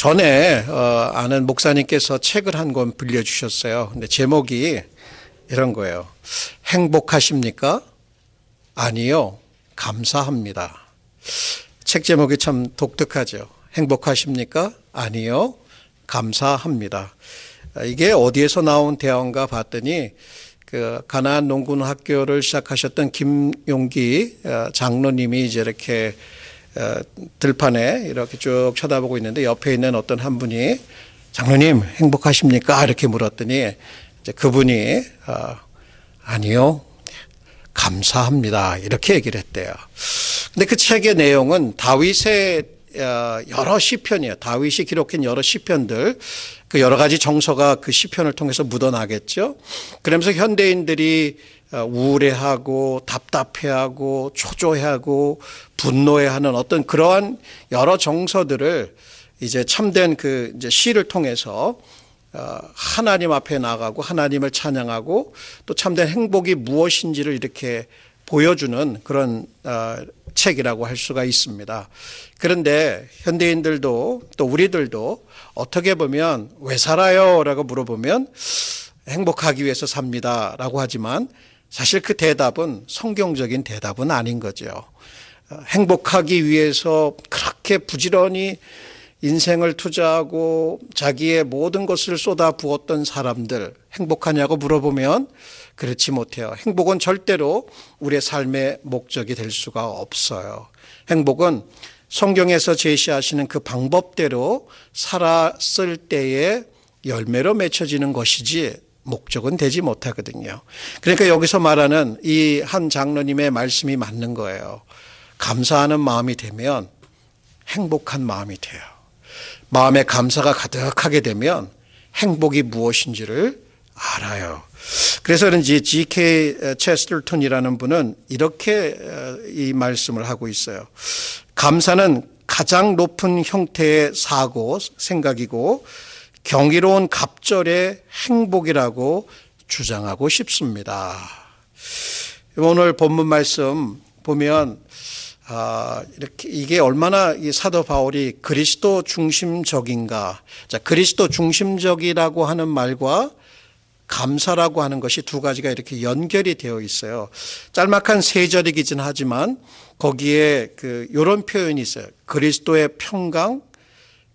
전에 아는 목사님께서 책을 한 권 빌려주셨어요. 근데 제목이 이런 거예요. 행복하십니까? 아니요, 감사합니다. 책 제목이 참 독특하죠. 행복하십니까? 아니요, 감사합니다. 이게 어디에서 나온 대화인가 봤더니 그 가나안 농군 학교를 시작하셨던 김용기 장로님이 이제 이렇게 들판에 이렇게 쭉 쳐다보고 있는데 옆에 있는 어떤 한 분이 장로님 행복하십니까? 이렇게 물었더니 이제 그분이 아니요, 감사합니다. 이렇게 얘기를 했대요. 근데 그 책의 내용은 다윗의 여러 시편이에요. 다윗이 기록한 여러 시편들, 그 여러 가지 정서가 그 시편을 통해서 묻어나겠죠. 그러면서 현대인들이 우울해하고 답답해하고 초조해하고 분노해하는 어떤 그러한 여러 정서들을 이제 참된 그 이제 시를 통해서 하나님 앞에 나가고 하나님을 찬양하고 또 참된 행복이 무엇인지를 이렇게 보여주는 그런 책이라고 할 수가 있습니다. 그런데 현대인들도 또 우리들도 어떻게 보면 왜 살아요? 라고 물어보면 행복하기 위해서 삽니다 라고 하지만 사실 그 대답은 성경적인 대답은 아닌 거죠. 행복하기 위해서 그렇게 부지런히 인생을 투자하고 자기의 모든 것을 쏟아 부었던 사람들 행복하냐고 물어보면 그렇지 못해요. 행복은 절대로 우리의 삶의 목적이 될 수가 없어요. 행복은 성경에서 제시하시는 그 방법대로 살았을 때의 열매로 맺혀지는 것이지 목적은 되지 못하거든요. 그러니까 여기서 말하는 이 한 장로님의 말씀이 맞는 거예요. 감사하는 마음이 되면 행복한 마음이 돼요. 마음에 감사가 가득하게 되면 행복이 무엇인지를 알아요. 그래서 그런지 G.K. 체스터턴이라는 분은 이렇게 이 말씀을 하고 있어요. 감사는 가장 높은 형태의 사고, 생각이고 경이로운 갑절의 행복이라고 주장하고 싶습니다. 오늘 본문 말씀 보면 이렇게 이게 얼마나 이 사도 바울이 그리스도 중심적인가. 자, 그리스도 중심적이라고 하는 말과 감사라고 하는 것이 두 가지가 이렇게 연결이 되어 있어요. 짤막한 세 절이긴 하지만 거기에 이런 표현이 있어요. 그리스도의 평강,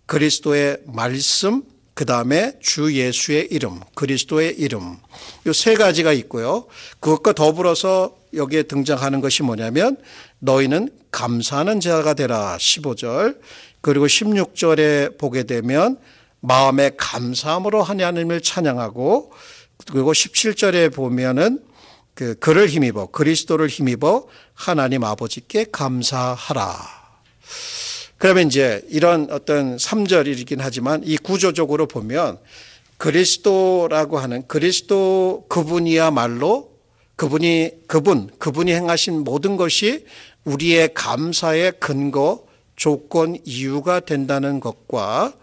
그리스도의 말씀, 그 다음에 주 예수의 이름, 그리스도의 이름. 이 세 가지가 있고요. 그것과 더불어서 여기에 등장하는 것이 뭐냐면 너희는 감사하는 자가 되라 15절. 그리고 16절에 보게 되면 마음에 감사함으로 하나님을 찬양하고 그리고 17절에 보면은 그를 힘입어 그리스도를 힘입어 하나님 아버지께 감사하라. 그러면 이제 이런 어떤 3절이긴 하지만 이 구조적으로 보면 그리스도라고 하는 그리스도 그분이야말로 그분이 행하신 모든 것이 우리의 감사의 근거, 조건, 이유가 된다는 것과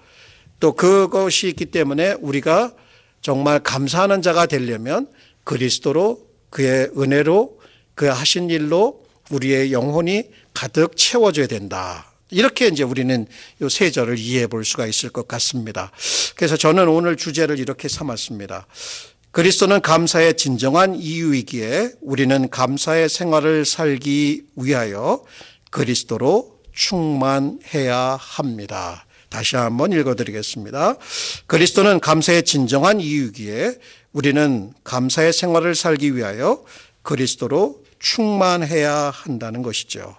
또 그것이 있기 때문에 우리가 정말 감사하는 자가 되려면 그리스도로 그의 은혜로 그 하신 일로 우리의 영혼이 가득 채워져야 된다. 이렇게 이제 우리는 이 세 절을 이해해 볼 수가 있을 것 같습니다. 그래서 저는 오늘 주제를 이렇게 삼았습니다. 그리스도는 감사의 진정한 이유이기에 우리는 감사의 생활을 살기 위하여 그리스도로 충만해야 합니다. 다시 한번 읽어드리겠습니다. 그리스도는 감사의 진정한 이유이기에 우리는 감사의 생활을 살기 위하여 그리스도로 충만해야 한다는 것이죠.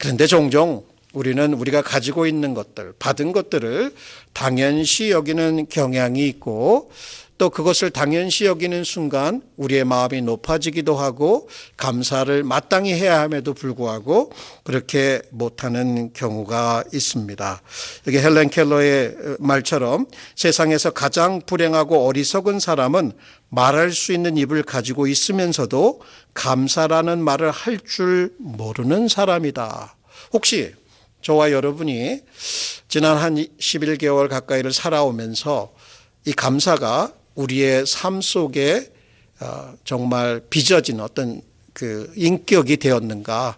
그런데 종종 우리는 우리가 가지고 있는 것들, 받은 것들을 당연시 여기는 경향이 있고 또 그것을 당연시 여기는 순간 우리의 마음이 높아지기도 하고 감사를 마땅히 해야 함에도 불구하고 그렇게 못하는 경우가 있습니다. 여기 헬렌 켈러의 말처럼 세상에서 가장 불행하고 어리석은 사람은 말할 수 있는 입을 가지고 있으면서도 감사라는 말을 할 줄 모르는 사람이다. 혹시 저와 여러분이 지난 한 11개월 가까이를 살아오면서 이 감사가 우리의 삶 속에 정말 빚어진 어떤 그 인격이 되었는가?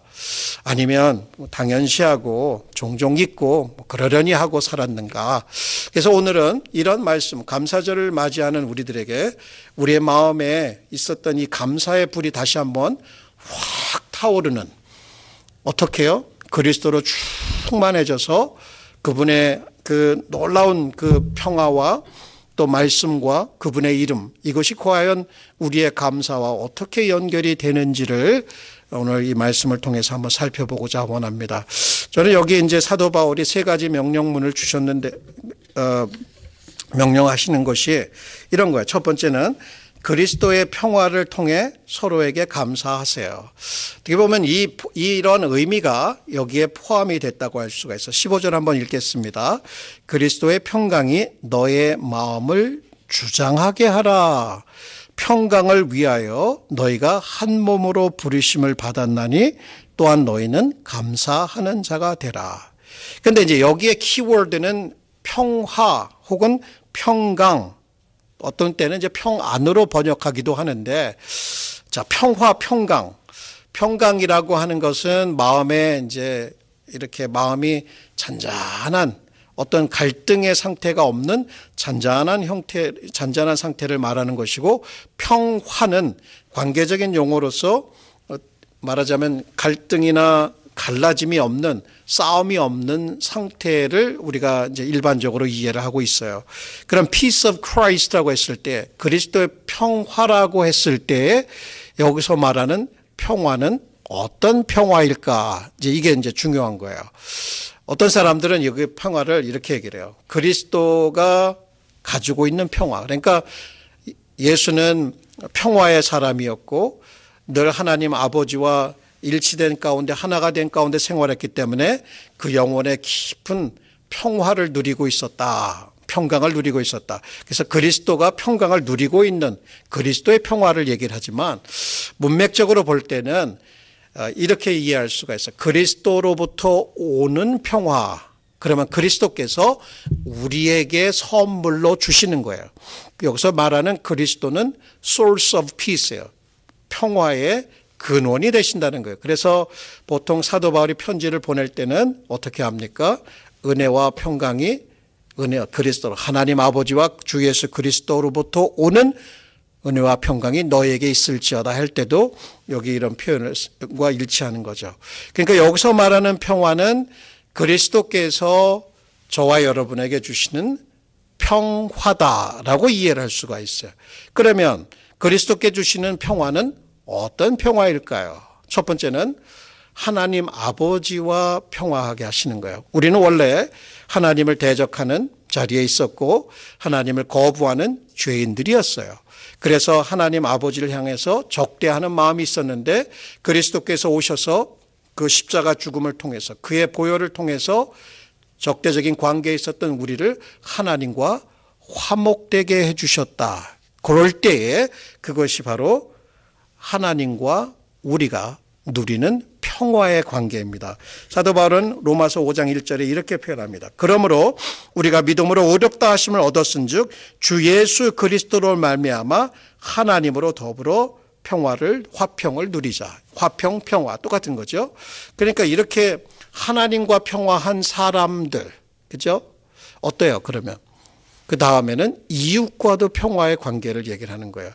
아니면 당연시하고 종종 잊고 그러려니 하고 살았는가? 그래서 오늘은 이런 말씀, 감사절을 맞이하는 우리들에게 우리의 마음에 있었던 이 감사의 불이 다시 한번 확 타오르는, 어떻게요? 그리스도로 충만해져서 그분의 그 놀라운 그 평화와 또 말씀과 그분의 이름, 이것이 과연 우리의 감사와 어떻게 연결이 되는지를 오늘 이 말씀을 통해서 한번 살펴보고자 원합니다. 저는 여기 이제 사도 바울이 세 가지 명령문을 주셨는데, 명령하시는 것이 이런 거예요. 첫 번째는 그리스도의 평화를 통해 서로에게 감사하세요. 어떻게 보면 이런 의미가 여기에 포함이 됐다고 할 수가 있어요. 15절 한번 읽겠습니다. 그리스도의 평강이 너의 마음을 주장하게 하라. 평강을 위하여 너희가 한 몸으로 부르심을 받았나니 또한 너희는 감사하는 자가 되라. 그런데 이제 여기에 키워드는 평화 혹은 평강, 어떤 때는 이제 평안으로 번역하기도 하는데, 자, 평화, 평강. 평강이라고 하는 것은 마음에 이제 이렇게 마음이 잔잔한 어떤 갈등의 상태가 없는 잔잔한 상태를 말하는 것이고, 평화는 관계적인 용어로서 말하자면 갈등이나 갈라짐이 없는, 싸움이 없는 상태를 우리가 이제 일반적으로 이해를 하고 있어요. 그럼 peace of Christ라고 했을 때, 그리스도의 평화라고 했을 때 여기서 말하는 평화는 어떤 평화일까? 이게 이제 중요한 거예요. 어떤 사람들은 여기 평화를 이렇게 얘기를 해요. 그리스도가 가지고 있는 평화. 그러니까 예수는 평화의 사람이었고 늘 하나님 아버지와 일치된 가운데, 하나가 된 가운데 생활했기 때문에 그 영혼의 깊은 평화를 누리고 있었다. 평강을 누리고 있었다. 그래서 그리스도가 평강을 누리고 있는 그리스도의 평화를 얘기를 하지만, 문맥적으로 볼 때는 이렇게 이해할 수가 있어요. 그리스도로부터 오는 평화. 그러면 그리스도께서 우리에게 선물로 주시는 거예요. 여기서 말하는 그리스도는 source of peace예요. 평화의 근원이 되신다는 거예요. 그래서 보통 사도 바울이 편지를 보낼 때는 어떻게 합니까? 은혜와 평강이, 그리스도, 하나님 아버지와 주 예수 그리스도로부터 오는 은혜와 평강이 너에게 있을지어다 할 때도 여기 이런 표현과 일치하는 거죠. 그러니까 여기서 말하는 평화는 그리스도께서 저와 여러분에게 주시는 평화다라고 이해를 할 수가 있어요. 그러면 그리스도께 주시는 평화는 어떤 평화일까요? 첫 번째는 하나님 아버지와 평화하게 하시는 거예요. 우리는 원래 하나님을 대적하는 자리에 있었고 하나님을 거부하는 죄인들이었어요. 그래서 하나님 아버지를 향해서 적대하는 마음이 있었는데, 그리스도께서 오셔서 그 십자가 죽음을 통해서, 그의 보혈을 통해서 적대적인 관계에 있었던 우리를 하나님과 화목되게 해주셨다. 그럴 때에 그것이 바로 하나님과 우리가 누리는 평화의 관계입니다. 사도 바울은 로마서 5장 1절에 이렇게 표현합니다. 그러므로 우리가 믿음으로 의롭다 하심을 얻었은즉 주 예수 그리스도로 말미암아 하나님으로 더불어 화평을 누리자. 화평, 평화 똑같은 거죠. 그러니까 이렇게 하나님과 평화한 사람들, 그죠? 어때요? 그러면 그 다음에는 이웃과도 평화의 관계를 얘기를 하는 거예요.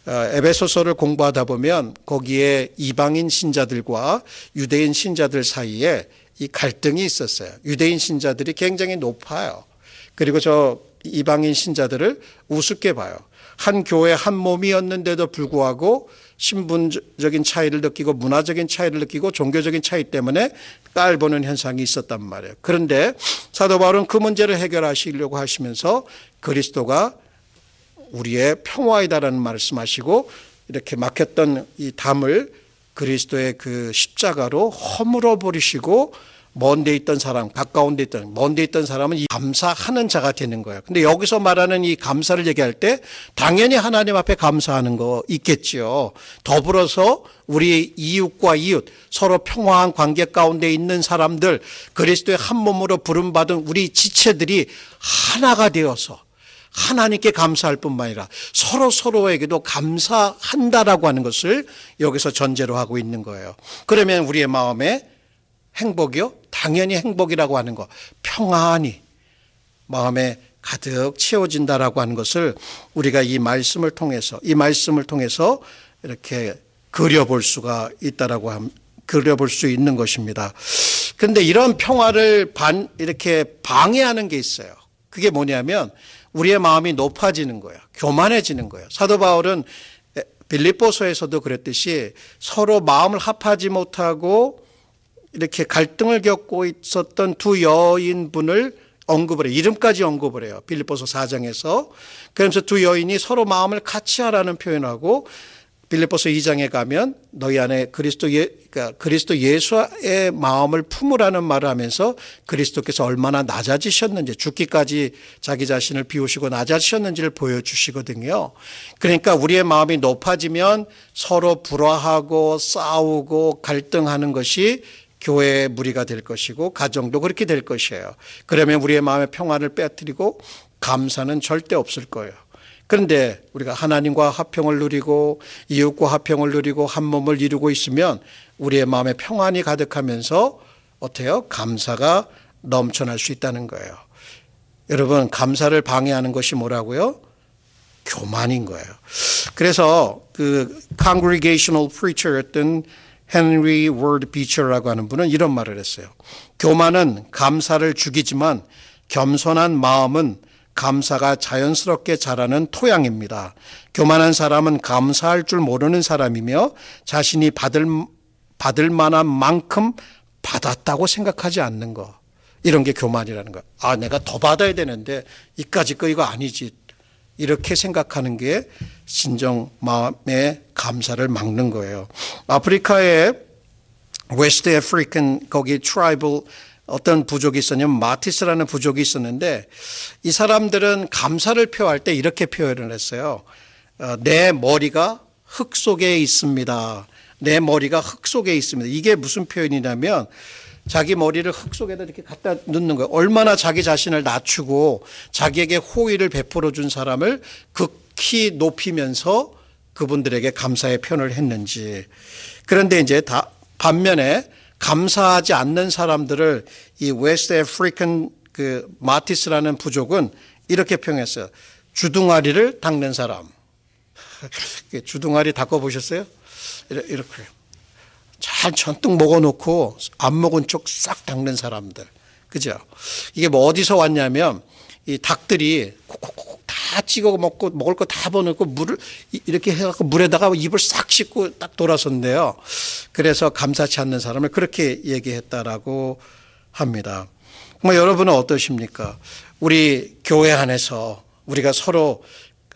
에베소서를 공부하다 보면 거기에 이방인 신자들과 유대인 신자들 사이에 이 갈등이 있었어요. 유대인 신자들이 굉장히 높아요. 그리고 저 이방인 신자들을 우습게 봐요. 한 교회 한 몸이었는데도 불구하고 신분적인 차이를 느끼고 문화적인 차이를 느끼고 종교적인 차이 때문에 깔보는 현상이 있었단 말이에요. 그런데 사도 바울은 그 문제를 해결하시려고 하시면서 그리스도가 우리의 평화이다라는 말씀하시고, 이렇게 막혔던 이 담을 그리스도의 그 십자가로 허물어 버리시고 먼 데 있던 사람, 가까운 데 있던, 먼 데 있던 사람은 이 감사하는 자가 되는 거예요. 근데 여기서 말하는 이 감사를 얘기할 때 당연히 하나님 앞에 감사하는 거 있겠지요. 더불어서 우리 이웃과 이웃, 서로 평화한 관계 가운데 있는 사람들, 그리스도의 한 몸으로 부름받은 우리 지체들이 하나가 되어서 하나님께 감사할 뿐만 아니라 서로에게도 감사한다라고 하는 것을 여기서 전제로 하고 있는 거예요. 그러면 우리의 마음에 행복이요? 당연히 행복이라고 하는 것, 평안이 마음에 가득 채워진다라고 하는 것을 우리가 이 말씀을 통해서 이렇게 그려볼 수가 있다라고 그려볼 수 있는 것입니다. 그런데 이런 평화를 이렇게 방해하는 게 있어요. 그게 뭐냐면 우리의 마음이 높아지는 거예요. 교만해지는 거예요. 사도 바울은 빌립보서에서도 그랬듯이 서로 마음을 합하지 못하고 이렇게 갈등을 겪고 있었던 두 여인분을 언급을 해요. 이름까지 언급을 해요. 빌립보서 4장에서. 그러면서 두 여인이 서로 마음을 같이 하라는 표현하고 빌립보서 2장에 가면 너희 안에 그리스도 예수의 마음을 품으라는 말을 하면서 그리스도께서 얼마나 낮아지셨는지, 죽기까지 자기 자신을 비우시고 낮아지셨는지를 보여주시거든요. 그러니까 우리의 마음이 높아지면 서로 불화하고 싸우고 갈등하는 것이 교회의 무리가 될 것이고 가정도 그렇게 될 것이에요. 그러면 우리의 마음의 평안을 빼앗기고 감사는 절대 없을 거예요. 그런데 우리가 하나님과 화평을 누리고 이웃과 화평을 누리고 한 몸을 이루고 있으면 우리의 마음에 평안이 가득하면서 어때요? 감사가 넘쳐날 수 있다는 거예요. 여러분, 감사를 방해하는 것이 뭐라고요? 교만인 거예요. 그래서 그 Congregational Preacher였던 헨리 워드 비처라고 하는 분은 이런 말을 했어요. 교만은 감사를 죽이지만 겸손한 마음은 감사가 자연스럽게 자라는 토양입니다. 교만한 사람은 감사할 줄 모르는 사람이며 자신이 받을 만한 만큼 받았다고 생각하지 않는 거. 이런 게 교만이라는 거. 아, 내가 더 받아야 되는데 이까짓 거 이거 아니지. 이렇게 생각하는 게 진정 마음의 감사를 막는 거예요. 아프리카의 웨스트 아프리칸 거기 트라이벌 어떤 부족이 있었냐면 마티스라는 부족이 있었는데 이 사람들은 감사를 표할 때 이렇게 표현을 했어요. 내 머리가 흙 속에 있습니다. 내 머리가 흙 속에 있습니다. 이게 무슨 표현이냐면 자기 머리를 흙 속에다 이렇게 갖다 넣는 거예요. 얼마나 자기 자신을 낮추고 자기에게 호의를 베풀어 준 사람을 극히 높이면서 그분들에게 감사의 표현을 했는지. 그런데 이제 반면에 감사하지 않는 사람들을 이 웨스트 아프리칸 그 마티스라는 부족은 이렇게 표현했어요. 주둥아리를 닦는 사람. 주둥아리 닦아보셨어요? 이렇게. 잘 전뚝 먹어놓고 안 먹은 쪽 싹 닦는 사람들. 그죠? 이게 뭐 어디서 왔냐면 이 닭들이 콕콕콕 다 찍어 먹고 먹을 거 다 버놓고 물을 이렇게 해갖고 물에다가 입을 싹 씻고 딱 돌아선대요. 그래서 감사치 않는 사람을 그렇게 얘기했다라고 합니다. 여러분은 어떠십니까? 우리 교회 안에서 우리가 서로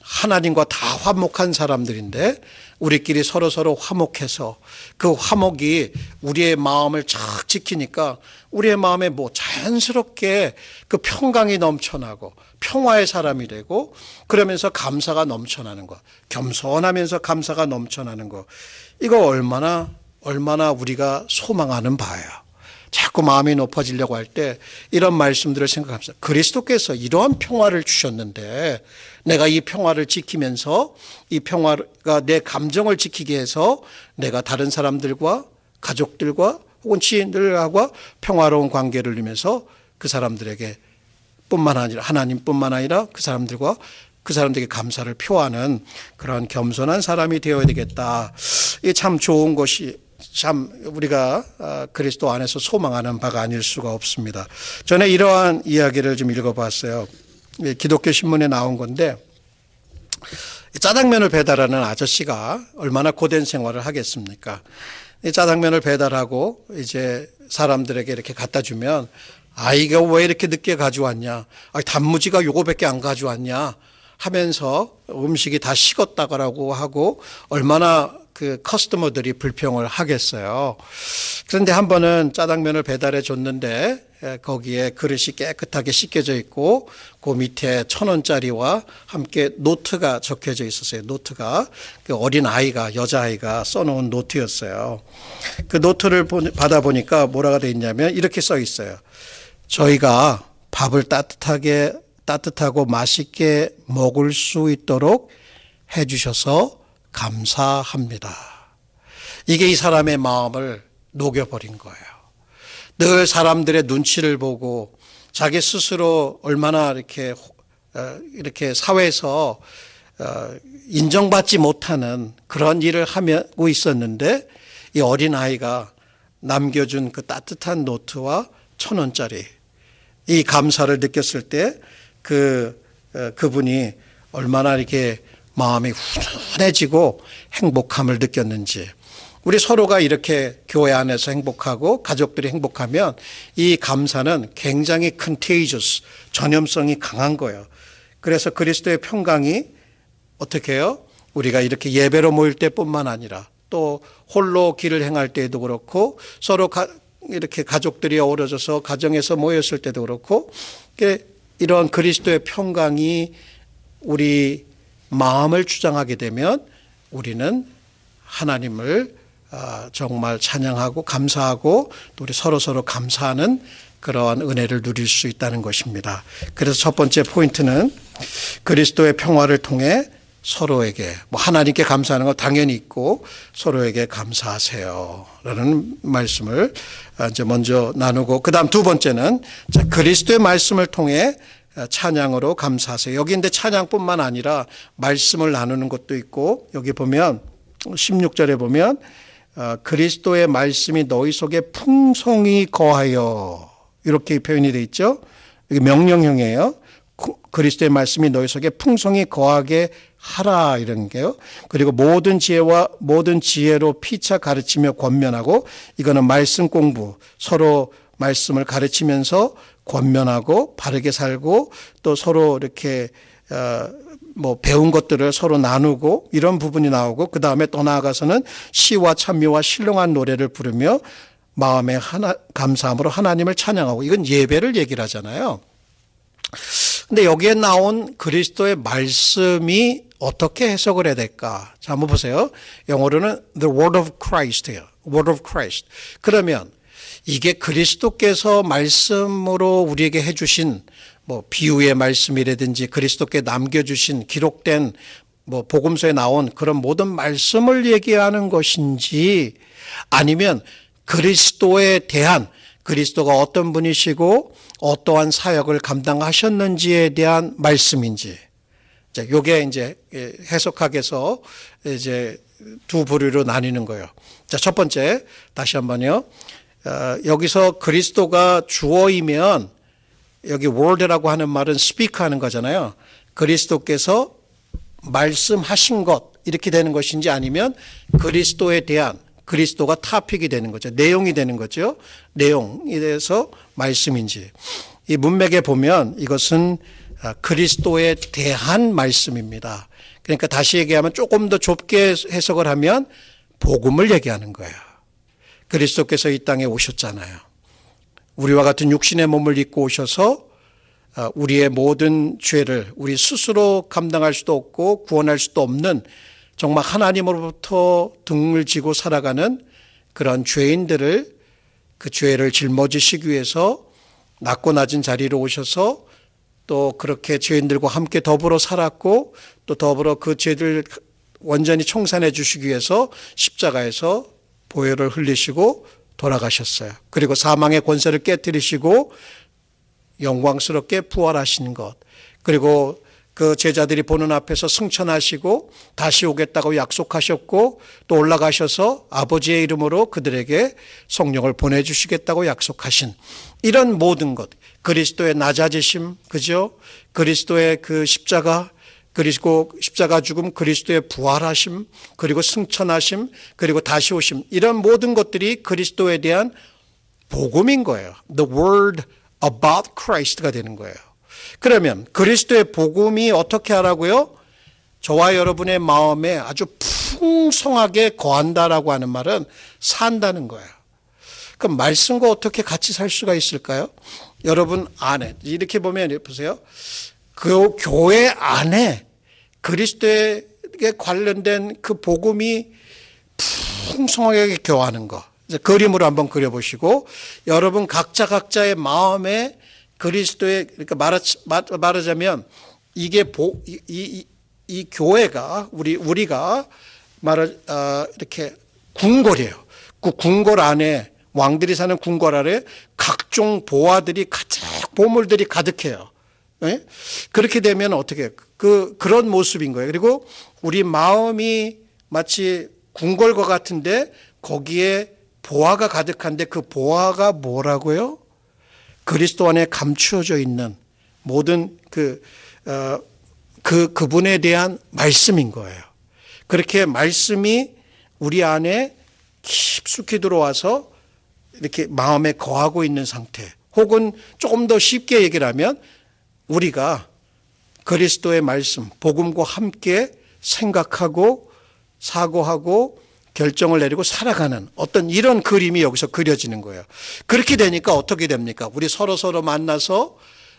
하나님과 다 화목한 사람들인데 우리끼리 서로 화목해서 그 화목이 우리의 마음을 착 지키니까 우리의 마음에 뭐 자연스럽게 그 평강이 넘쳐나고 평화의 사람이 되고 그러면서 감사가 넘쳐나는 것, 겸손하면서 감사가 넘쳐나는 것, 이거 얼마나 우리가 소망하는 바예요. 자꾸 마음이 높아지려고 할 때 이런 말씀들을 생각합니다. 그리스도께서 이러한 평화를 주셨는데 내가 이 평화를 지키면서 이 평화가 내 감정을 지키게 해서 내가 다른 사람들과 가족들과 혹은 지인들과 평화로운 관계를 이루면서 그 사람들에게 뿐만 아니라 하나님뿐만 아니라 그 사람들에게 감사를 표하는 그런 겸손한 사람이 되어야 되겠다. 이게 참 좋은 것이 참 우리가 그리스도 안에서 소망하는 바가 아닐 수가 없습니다. 전에 이러한 이야기를 좀 읽어봤어요. 기독교 신문에 나온 건데 짜장면을 배달하는 아저씨가 얼마나 고된 생활을 하겠습니까? 짜장면을 배달하고 이제 사람들에게 이렇게 갖다 주면 이거 왜 이렇게 늦게 가져왔냐? 단무지가 요거밖에 안 가져왔냐? 하면서 음식이 다 식었다고 하고 얼마나 그 커스터머들이 불평을 하겠어요. 그런데 한 번은 짜장면을 배달해 줬는데 거기에 그릇이 깨끗하게 씻겨져 있고 그 밑에 1,000원짜리와 함께 노트가 적혀져 있었어요. 노트가 그 어린 아이가 여자아이가 써놓은 노트였어요. 그 노트를 받아보니까 뭐라고 돼 있냐면 이렇게 써 있어요. 저희가 밥을 따뜻하게 따뜻하고 맛있게 먹을 수 있도록 해주셔서 감사합니다. 이게 이 사람의 마음을 녹여버린 거예요. 늘 사람들의 눈치를 보고 자기 스스로 얼마나 이렇게 사회에서 인정받지 못하는 그런 일을 하고 있었는데, 이 어린아이가 남겨준 그 따뜻한 노트와 1,000원짜리 이 감사를 느꼈을 때 그분이 얼마나 이렇게 마음이 훈훈해지고 행복함을 느꼈는지. 우리 서로가 이렇게 교회 안에서 행복하고 가족들이 행복하면 이 감사는 굉장히 contagious, 전염성이 강한 거예요. 그래서 그리스도의 평강이 어떻게 해요? 우리가 이렇게 예배로 모일 때뿐만 아니라 또 홀로 길을 행할 때에도 그렇고, 서로 이렇게 가족들이 어우러져서 가정에서 모였을 때도 그렇고, 이런 그리스도의 평강이 우리 마음을 주장하게 되면 우리는 하나님을 정말 찬양하고 감사하고 또 우리 서로 감사하는 그러한 은혜를 누릴 수 있다는 것입니다. 그래서 첫 번째 포인트는 그리스도의 평화를 통해 서로에게, 하나님께 감사하는 거 당연히 있고 서로에게 감사하세요 라는 말씀을 이제 먼저 나누고, 그 다음 두 번째는 그리스도의 말씀을 통해 찬양으로 감사하세요. 여기 근데 찬양뿐만 아니라 말씀을 나누는 것도 있고, 여기 보면 16절에 보면 그리스도의 말씀이 너희 속에 풍성히 거하여, 이렇게 표현이 되어 있죠. 여기 명령형이에요. 그리스도의 말씀이 너희 속에 풍성히 거하게 하라, 이런 게요. 그리고 모든 지혜로 피차 가르치며 권면하고, 이거는 말씀 공부, 서로 말씀을 가르치면서 권면하고 바르게 살고 또 서로 이렇게 배운 것들을 서로 나누고, 이런 부분이 나오고, 그 다음에 또 나아가서는 시와 찬미와 신령한 노래를 부르며 마음의 감사함으로 하나님을 찬양하고, 이건 예배를 얘기를 하잖아요. 근데 여기에 나온 그리스도의 말씀이 어떻게 해석을 해야 될까? 자, 한번 보세요. 영어로는 the word of Christ예요. word of Christ. 그러면 이게 그리스도께서 말씀으로 우리에게 해주신 비유의 말씀이라든지 그리스도께 남겨주신 기록된 복음서에 나온 그런 모든 말씀을 얘기하는 것인지, 아니면 그리스도에 대한, 그리스도가 어떤 분이시고 어떠한 사역을 감당하셨는지에 대한 말씀인지. 자, 요게 이제 해석학에서 이제 두 부류로 나뉘는 거예요. 자, 첫 번째, 다시 한번요. 여기서 그리스도가 주어이면, 여기 word라고 하는 말은 speak 하는 거잖아요. 그리스도께서 말씀하신 것, 이렇게 되는 것인지, 아니면 그리스도에 대한, 그리스도가 토픽이 되는 거죠. 내용이 되는 거죠. 내용에 대해서 말씀인지. 이 문맥에 보면 이것은 그리스도에 대한 말씀입니다. 그러니까 다시 얘기하면 조금 더 좁게 해석을 하면 복음을 얘기하는 거예요. 그리스도께서 이 땅에 오셨잖아요. 우리와 같은 육신의 몸을 입고 오셔서 우리의 모든 죄를 우리 스스로 감당할 수도 없고 구원할 수도 없는, 정말 하나님으로부터 등을 지고 살아가는 그런 죄인들을, 그 죄를 짊어지시기 위해서 낮고 낮은 자리로 오셔서 또 그렇게 죄인들과 함께 더불어 살았고, 또 더불어 그 죄를 완전히 청산해 주시기 위해서 십자가에서 보혈을 흘리시고 돌아가셨어요. 그리고 사망의 권세를 깨뜨리시고 영광스럽게 부활하신 것, 그리고 그 제자들이 보는 앞에서 승천하시고 다시 오겠다고 약속하셨고, 또 올라가셔서 아버지의 이름으로 그들에게 성령을 보내주시겠다고 약속하신 이런 모든 것, 그리스도의 낮아지심, 그죠? 그리스도의 그 십자가, 그리고 십자가 죽음, 그리스도의 부활하심, 그리고 승천하심, 그리고 다시 오심, 이런 모든 것들이 그리스도에 대한 복음인 거예요. The word about Christ가 되는 거예요. 그러면 그리스도의 복음이 어떻게 하라고요? 저와 여러분의 마음에 아주 풍성하게 거한다라고 하는 말은 산다는 거예요. 그럼 말씀과 어떻게 같이 살 수가 있을까요? 여러분 안에, 이렇게 보면 보세요. 그 교회 안에 그리스도에게 관련된 그 복음이 풍성하게 교하는 거. 이제 그림으로 한번 그려보시고, 여러분 각자의 마음에 그리스도의, 그러니까 말하자면 이게 이 교회가 우리가 이렇게 궁궐이에요. 그 궁궐 안에, 왕들이 사는 궁궐 안에 각종 보화들이 보물들이 가득해요. 네? 그렇게 되면 어떻게 해요? 그런 모습인 거예요. 그리고 우리 마음이 마치 궁궐과 같은데 거기에 보화가 가득한데 그 보화가 뭐라고요? 그리스도 안에 감추어져 있는 모든 그분에 대한 말씀인 거예요. 그렇게 말씀이 우리 안에 깊숙이 들어와서 이렇게 마음에 거하고 있는 상태, 혹은 조금 더 쉽게 얘기를 하면 우리가 그리스도의 말씀, 복음과 함께 생각하고 사고하고 결정을 내리고 살아가는 어떤 이런 그림이 여기서 그려지는 거예요. 그렇게 되니까 어떻게 됩니까? 우리 서로 만나서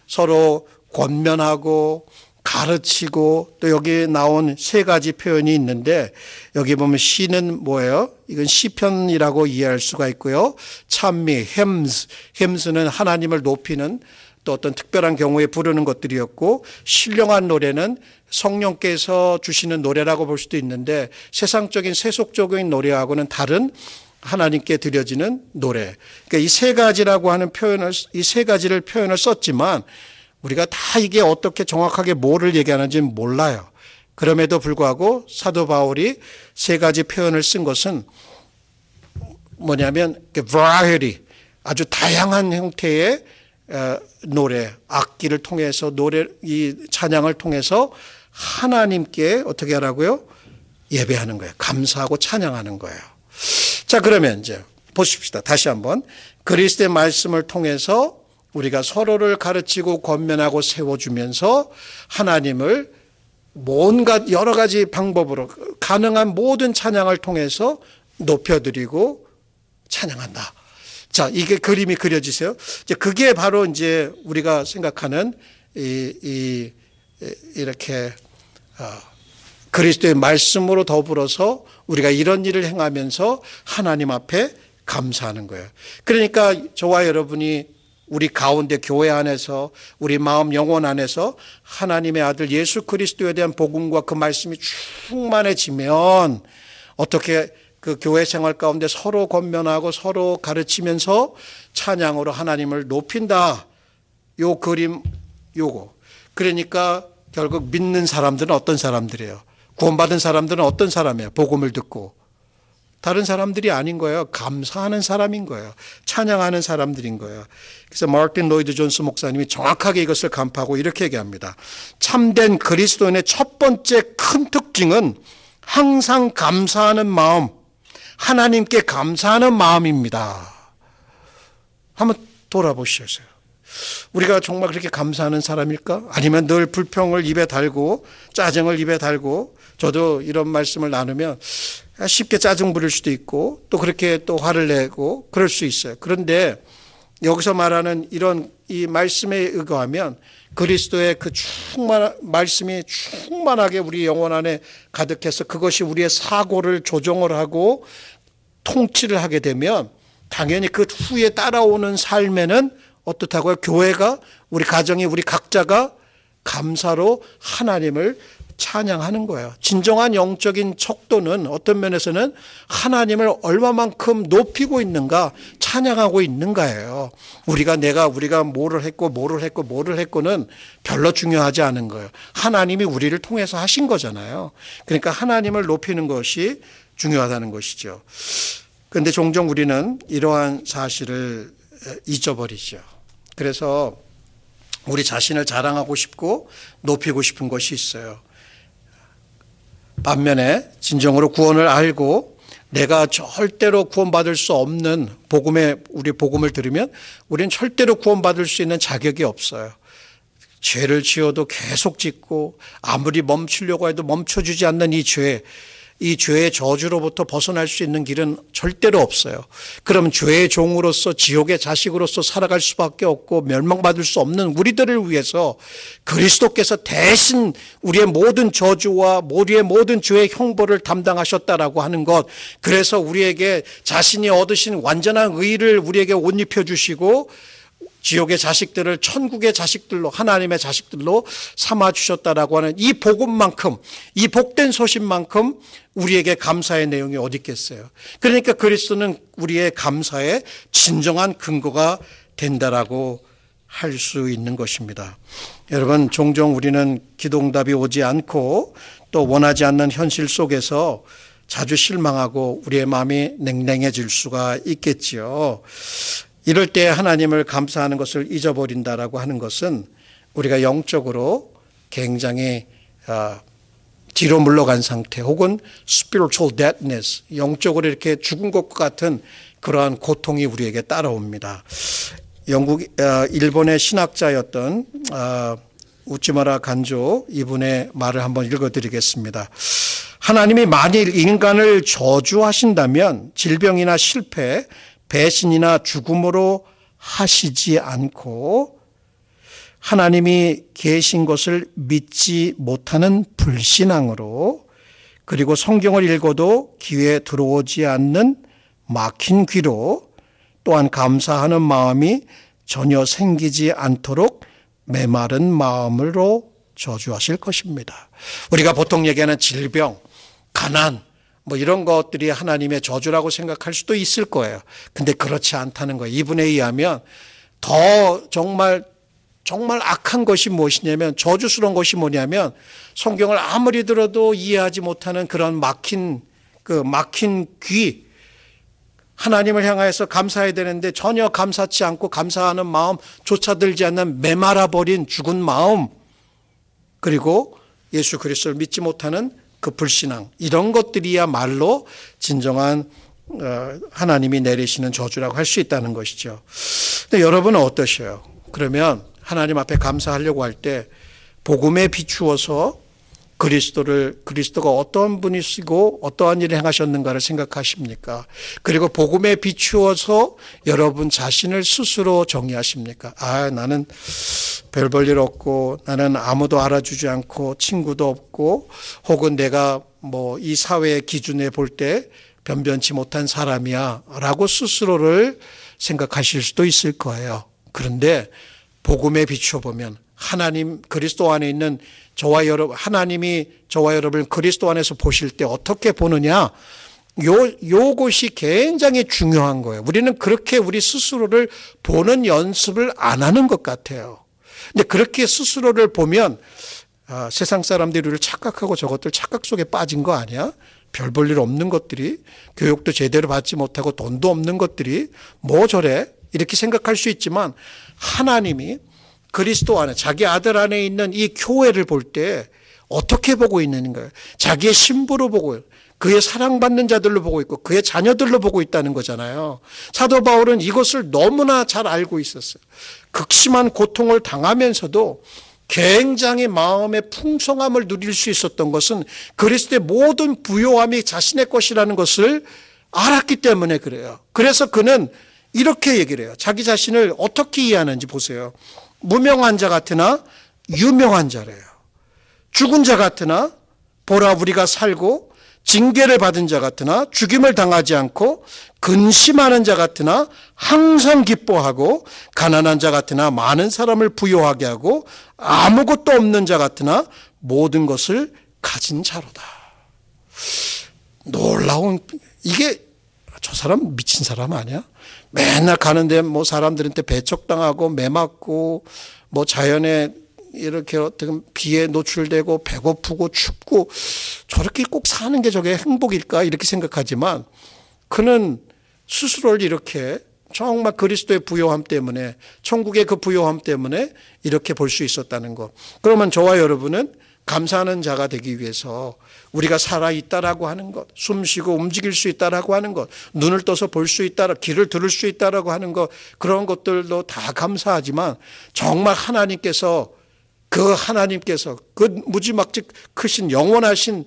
서로 권면하고 가르치고, 또 여기 나온 세 가지 표현이 있는데, 여기 보면 시는 뭐예요? 이건 시편이라고 이해할 수가 있고요. 찬미, 햄스는 하나님을 높이는 또 어떤 특별한 경우에 부르는 것들이었고, 신령한 노래는 성령께서 주시는 노래라고 볼 수도 있는데, 세상적인 세속적인 노래하고는 다른 하나님께 드려지는 노래. 그러니까 이 세 가지라고 하는 이 세 가지를 표현을 썼지만 우리가 다 이게 어떻게 정확하게 뭐를 얘기하는지는 몰라요. 그럼에도 불구하고 사도 바울이 세 가지 표현을 쓴 것은 뭐냐면 variety, 아주 다양한 형태의 노래, 악기를 통해서 이 찬양을 통해서 하나님께 어떻게 하라고요? 예배하는 거예요. 감사하고 찬양하는 거예요. 자, 그러면 이제 보십시다. 다시 한번 그리스도의 말씀을 통해서 우리가 서로를 가르치고 권면하고 세워주면서 하나님을 뭔가 여러 가지 방법으로 가능한 모든 찬양을 통해서 높여드리고 찬양한다. 자, 이게 그림이 그려지세요. 이제 그게 바로 이제 우리가 생각하는 이렇게 그리스도의 말씀으로 더불어서 우리가 이런 일을 행하면서 하나님 앞에 감사하는 거예요. 그러니까 저와 여러분이 우리 가운데 교회 안에서 우리 마음 영혼 안에서 하나님의 아들 예수 그리스도에 대한 복음과 그 말씀이 충만해지면 어떻게 그 교회 생활 가운데 서로 권면하고 서로 가르치면서 찬양으로 하나님을 높인다. 요 그림 요거. 그러니까 결국 믿는 사람들은 어떤 사람들이에요? 구원받은 사람들은 어떤 사람이에요? 복음을 듣고. 다른 사람들이 아닌 거예요. 감사하는 사람인 거예요. 찬양하는 사람들인 거예요. 그래서 마르틴 로이드 존스 목사님이 정확하게 이것을 간파하고 이렇게 얘기합니다. 참된 그리스도인의 첫 번째 큰 특징은 항상 감사하는 마음, 하나님께 감사하는 마음입니다. 한번 돌아보시겠어요. 우리가 정말 그렇게 감사하는 사람일까? 아니면 늘 불평을 입에 달고 짜증을 입에 달고, 저도 이런 말씀을 나누면 쉽게 짜증 부릴 수도 있고 또 그렇게 또 화를 내고 그럴 수 있어요. 그런데 여기서 말하는 이 말씀에 의거하면 그리스도의 그 말씀이 충만하게 우리 영혼 안에 가득해서 그것이 우리의 사고를 조정을 하고 통치를 하게 되면 당연히 그 후에 따라오는 삶에는 어떻다고요? 교회가, 우리 가정이, 우리 각자가 감사로 하나님을 찬양하는 거예요. 진정한 영적인 척도는 어떤 면에서는 하나님을 얼마만큼 높이고 있는가, 찬양하고 있는가예요. 우리가 뭐를 했고는 별로 중요하지 않은 거예요. 하나님이 우리를 통해서 하신 거잖아요. 그러니까 하나님을 높이는 것이 중요하다는 것이죠. 그런데 종종 우리는 이러한 사실을 잊어버리죠. 그래서 우리 자신을 자랑하고 싶고 높이고 싶은 것이 있어요. 반면에 진정으로 구원을 알고 내가 절대로 구원받을 수 없는 우리 복음을 들으면 우리는 절대로 구원받을 수 있는 자격이 없어요. 죄를 지어도 계속 짓고 아무리 멈추려고 해도 멈춰주지 않는 이 죄의 저주로부터 벗어날 수 있는 길은 절대로 없어요. 그럼 죄의 종으로서 지옥의 자식으로서 살아갈 수밖에 없고 멸망받을 수 없는 우리들을 위해서 그리스도께서 대신 우리의 모든 저주와 우리의 모든 죄의 형벌을 담당하셨다라고 하는 것, 그래서 우리에게 자신이 얻으신 완전한 의를 우리에게 옷 입혀 주시고 지옥의 자식들을 천국의 자식들로, 하나님의 자식들로 삼아주셨다라고 하는 이 복음만큼, 이 복된 소식만큼 우리에게 감사의 내용이 어디 있겠어요. 그러니까 그리스도는 우리의 감사의 진정한 근거가 된다라고 할 수 있는 것입니다. 여러분, 종종 우리는 기도응답이 오지 않고 또 원하지 않는 현실 속에서 자주 실망하고 우리의 마음이 냉랭해질 수가 있겠지요. 이럴 때 하나님을 감사하는 것을 잊어버린다라고 하는 것은 우리가 영적으로 굉장히 뒤로 물러간 상태, 혹은 spiritual deadness, 영적으로 이렇게 죽은 것과 같은 그러한 고통이 우리에게 따라옵니다. 일본의 신학자였던 우찌마라 간조, 이분의 말을 한번 읽어드리겠습니다. 하나님이 만일 인간을 저주하신다면 질병이나 실패, 배신이나 죽음으로 하시지 않고 하나님이 계신 것을 믿지 못하는 불신앙으로, 그리고 성경을 읽어도 귀에 들어오지 않는 막힌 귀로, 또한 감사하는 마음이 전혀 생기지 않도록 메마른 마음으로 저주하실 것입니다. 우리가 보통 얘기하는 질병, 가난, 이런 것들이 하나님의 저주라고 생각할 수도 있을 거예요. 근데 그렇지 않다는 거예요. 이분에 의하면 더 정말 악한 것이 무엇이냐면, 저주스러운 것이 뭐냐면, 성경을 아무리 들어도 이해하지 못하는 그런 막힌 귀, 하나님을 향하여서 감사해야 되는데 전혀 감사치 않고 감사하는 마음조차 들지 않는 메말아버린 죽은 마음, 그리고 예수 그리스도를 믿지 못하는 그 불신앙, 이런 것들이야말로 진정한 하나님이 내리시는 저주라고 할 수 있다는 것이죠. 근데 여러분은 어떠셔요? 그러면 하나님 앞에 감사하려고 할 때 복음에 비추어서 그리스도가 어떤 분이시고 어떠한 일을 행하셨는가를 생각하십니까? 그리고 복음에 비추어서 여러분 자신을 스스로 정의하십니까? 나는 별 볼 일 없고, 나는 아무도 알아주지 않고, 친구도 없고, 혹은 내가 이 사회의 기준에 볼 때 변변치 못한 사람이야 라고 스스로를 생각하실 수도 있을 거예요. 그런데 복음에 비추어 보면 하나님, 그리스도 안에 있는 저와 여러분, 하나님이 저와 여러분을 그리스도 안에서 보실 때 어떻게 보느냐, 요것이 굉장히 중요한 거예요. 우리는 그렇게 우리 스스로를 보는 연습을 안 하는 것 같아요. 근데 그렇게 스스로를 보면 세상 사람들이 우리를 착각하고 저것들 착각 속에 빠진 거 아니야? 별 볼 일 없는 것들이, 교육도 제대로 받지 못하고 돈도 없는 것들이 뭐 저래? 이렇게 생각할 수 있지만, 하나님이 그리스도 안에, 자기 아들 안에 있는 이 교회를 볼 때 어떻게 보고 있는 거예요? 자기의 신부로 보고, 그의 사랑받는 자들로 보고 있고, 그의 자녀들로 보고 있다는 거잖아요. 사도 바울은 이것을 너무나 잘 알고 있었어요. 극심한 고통을 당하면서도 굉장히 마음의 풍성함을 누릴 수 있었던 것은 그리스도의 모든 부요함이 자신의 것이라는 것을 알았기 때문에 그래요. 그래서 그는 이렇게 얘기를 해요. 자기 자신을 어떻게 이해하는지 보세요. 무명한 자 같으나 유명한 자래요. 죽은 자 같으나 보라 우리가 살고, 징계를 받은 자 같으나 죽임을 당하지 않고, 근심하는 자 같으나 항상 기뻐하고, 가난한 자 같으나 많은 사람을 부요하게 하고, 아무것도 없는 자 같으나 모든 것을 가진 자로다. 놀라운, 이게 저 사람 미친 사람 아니야? 맨날 가는데 사람들한테 배척당하고 매맞고 자연에 이렇게 어떤 비에 노출되고 배고프고 춥고, 저렇게 꼭 사는 게 저게 행복일까 이렇게 생각하지만, 그는 스스로를 이렇게 정말 그리스도의 부요함 때문에, 천국의 그 부요함 때문에 이렇게 볼 수 있었다는 것. 그러면 저와 여러분은 감사하는 자가 되기 위해서 우리가 살아있다라고 하는 것, 숨쉬고 움직일 수 있다라고 하는 것, 눈을 떠서 볼 수 있다, 귀를 들을 수 있다라고 하는 것, 그런 것들도 다 감사하지만, 정말 하나님께서 그 무지막지 크신 영원하신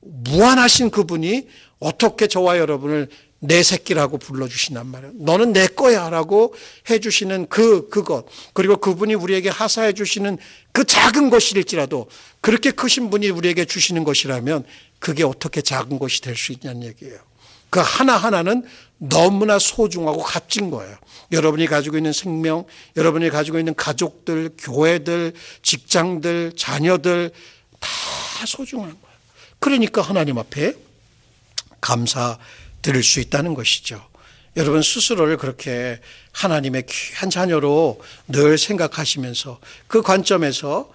무한하신 그분이 어떻게 저와 여러분을 내 새끼라고 불러주시단 말이에요. 너는 내 거야 라고 해주시는 그것, 그리고 그분이 우리에게 하사해 주시는 그 작은 것일지라도 그렇게 크신 분이 우리에게 주시는 것이라면 그게 어떻게 작은 것이 될 수 있냐는 얘기예요. 그 하나하나는 너무나 소중하고 값진 거예요. 여러분이 가지고 있는 생명, 여러분이 가지고 있는 가족들, 교회들, 직장들, 자녀들 다 소중한 거예요. 그러니까 하나님 앞에 감사 드릴 수 있다는 것이죠. 여러분 스스로를 그렇게 하나님의 귀한 자녀로 늘 생각하시면서 그 관점에서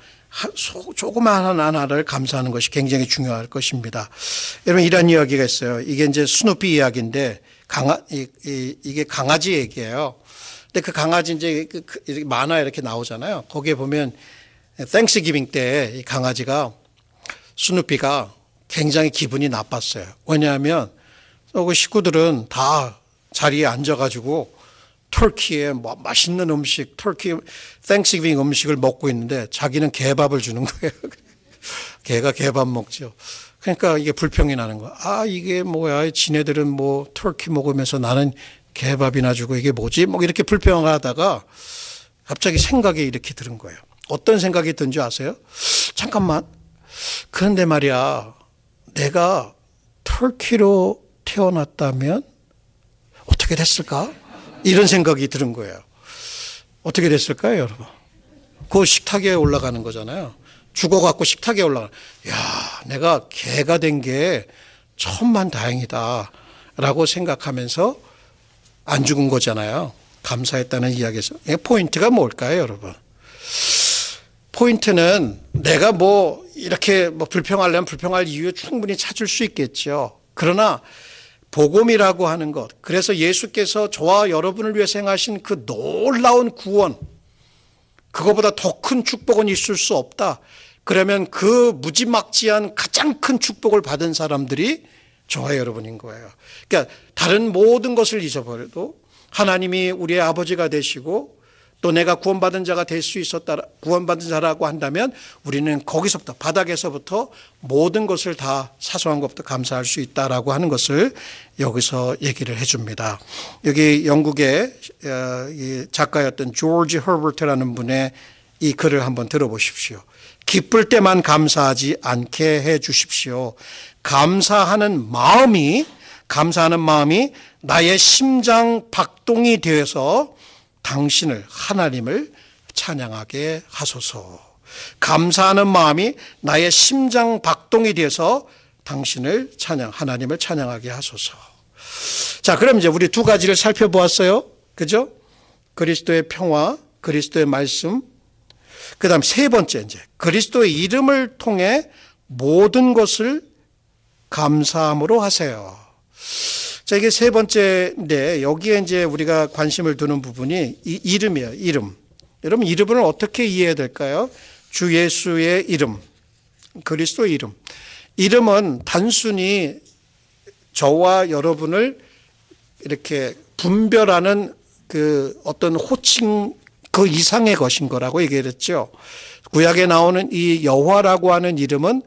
조그마한 하나를 감사하는 것이 굉장히 중요할 것입니다. 여러분 이런 이야기가 있어요. 이게 이제 스누피 이야기인데 이게 강아지 얘기예요. 근데 그 강아지 이제 만화 이렇게 나오잖아요. 거기에 보면 땡스기빙 때 이 강아지가 스누피가 굉장히 기분이 나빴어요. 왜냐하면 그 식구들은 다 자리에 앉아가지고 터키에 뭐 맛있는 음식, 터키 땡스기빙 음식을 먹고 있는데 자기는 개밥을 주는 거예요. 개가 개밥 먹죠. 그러니까 이게 불평이 나는 거야. 아, 이게 뭐야. 지네들은 뭐 터키 먹으면서 나는 개밥이나 주고 이게 뭐지? 뭐 이렇게 불평을 하다가 갑자기 생각이 이렇게 들은 거예요. 어떤 생각이 든 줄 아세요? 잠깐만. 그런데 말이야. 내가 터키로 태어났다면 어떻게 됐을까? 이런 생각이 드는 거예요. 어떻게 됐을까요, 여러분? 그 식탁에 올라가는 거잖아요. 죽어갖고 식탁에 올라가. 야, 내가 개가 된 게 천만 다행이다. 라고 생각하면서 안 죽은 거잖아요. 감사했다는 이야기에서. 포인트가 뭘까요, 여러분? 포인트는 내가 뭐 이렇게 뭐 불평하려면 불평할 이유 충분히 찾을 수 있겠죠. 그러나 복음이라고 하는 것, 그래서 예수께서 저와 여러분을 위해서 행하신 그 놀라운 구원, 그거보다 더 큰 축복은 있을 수 없다. 그러면 그 무지막지한 가장 큰 축복을 받은 사람들이 저와 여러분인 거예요. 그러니까 다른 모든 것을 잊어버려도 하나님이 우리의 아버지가 되시고 또 내가 구원받은 자가 될 수 있었다, 구원받은 자라고 한다면 우리는 거기서부터, 바닥에서부터 모든 것을 다 사소한 것부터 감사할 수 있다라고 하는 것을 여기서 얘기를 해줍니다. 여기 영국의 작가였던 조지 허버트라는 분의 이 글을 한번 들어보십시오. 기쁠 때만 감사하지 않게 해 주십시오. 감사하는 마음이 나의 심장 박동이 되어서 당신을, 하나님을 찬양하게 하소서. 감사하는 마음이 나의 심장 박동이 되어서 당신을 하나님을 찬양하게 하소서. 자, 그럼 이제 우리 두 가지를 살펴보았어요. 그죠? 그리스도의 평화, 그리스도의 말씀. 그 다음 세 번째, 이제 그리스도의 이름을 통해 모든 것을 감사함으로 하세요. 자, 이게 세 번째인데 여기에 이제 우리가 관심을 두는 부분이 이 이름이에요. 이름. 여러분 이름을 어떻게 이해해야 될까요? 주 예수의 이름, 그리스도의 이름. 이름은 단순히 저와 여러분을 이렇게 분별하는 그 어떤 호칭 그 이상의 것인 거라고 얘기했죠. 구약에 나오는 이 여호와라고 하는 이름은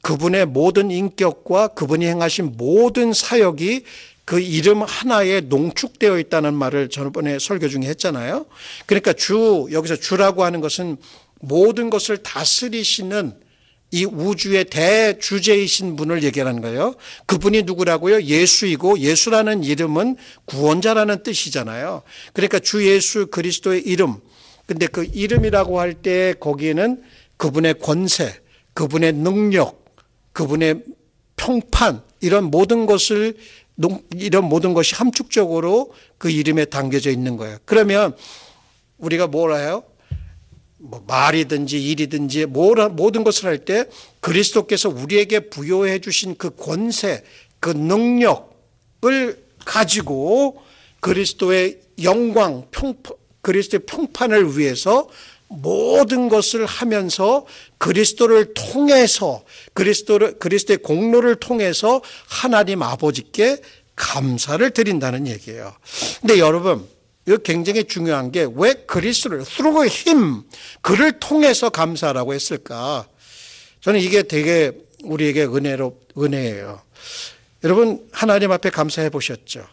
그분의 모든 인격과 그분이 행하신 모든 사역이 그 이름 하나에 농축되어 있다는 말을 저번에 설교 중에 했잖아요. 그러니까 여기서 주라고 하는 것은 모든 것을 다스리시는 이 우주의 대주제이신 분을 얘기하는 거예요. 그분이 누구라고요? 예수이고, 예수라는 이름은 구원자라는 뜻이잖아요. 그러니까 주 예수 그리스도의 이름. 근데 그 이름이라고 할 때 거기에는 그분의 권세, 그분의 능력, 그분의 평판, 이런 모든 것이 함축적으로 그 이름에 담겨져 있는 거예요. 그러면 우리가 뭘 해요? 뭐 말이든지 일이든지 모든 것을 할 때 그리스도께서 우리에게 부여해 주신 그 권세, 그 능력을 가지고 그리스도의 영광, 그리스도의 평판을 위해서 모든 것을 하면서 그리스도를 통해서 그리스도의 공로를 통해서 하나님 아버지께 감사를 드린다는 얘기예요. 근데 여러분, 이거 굉장히 중요한 게 왜 그리스도를 through him, 그를 통해서 감사라고 했을까? 저는 이게 되게 우리에게 은혜예요. 여러분 하나님 앞에 감사해 보셨죠?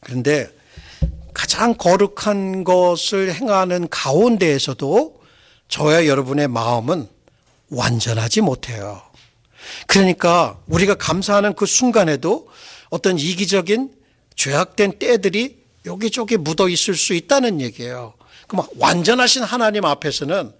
그런데 가장 거룩한 것을 행하는 가운데에서도 저와 여러분의 마음은 완전하지 못해요. 그러니까 우리가 감사하는 그 순간에도 어떤 이기적인 죄악된 때들이 여기저기 묻어 있을 수 있다는 얘기예요. 그럼 완전하신 하나님 앞에서는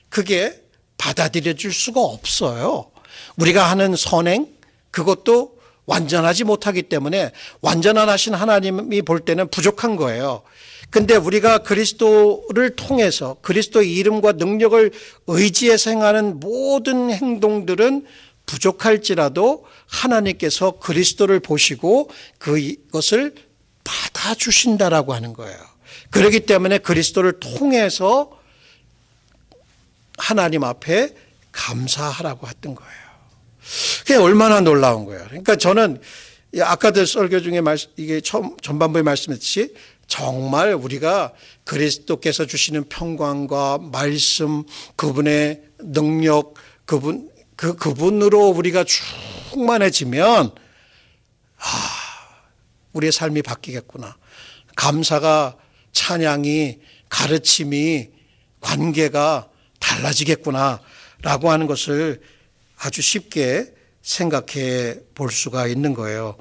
그게 받아들여질 수가 없어요. 우리가 하는 선행, 그것도 완전하지 못하기 때문에 완전한 하신 하나님이 볼 때는 부족한 거예요. 근데 우리가 그리스도를 통해서 그리스도의 이름과 능력을 의지해서 행하는 모든 행동들은 부족할지라도 하나님께서 그리스도를 보시고 그것을 받아주신다라고 하는 거예요. 그렇기 때문에 그리스도를 통해서 하나님 앞에 감사하라고 했던 거예요. 그게 얼마나 놀라운 거예요. 그러니까 저는 아까도 설교 중에 이게 전반부에 말씀했듯이 정말 우리가 그리스도께서 주시는 평강과 말씀, 그분의 능력, 그분으로 우리가 충만해지면 우리의 삶이 바뀌겠구나. 감사가, 찬양이, 가르침이, 관계가 달라지겠구나라고 하는 것을 아주 쉽게 생각해 볼 수가 있는 거예요.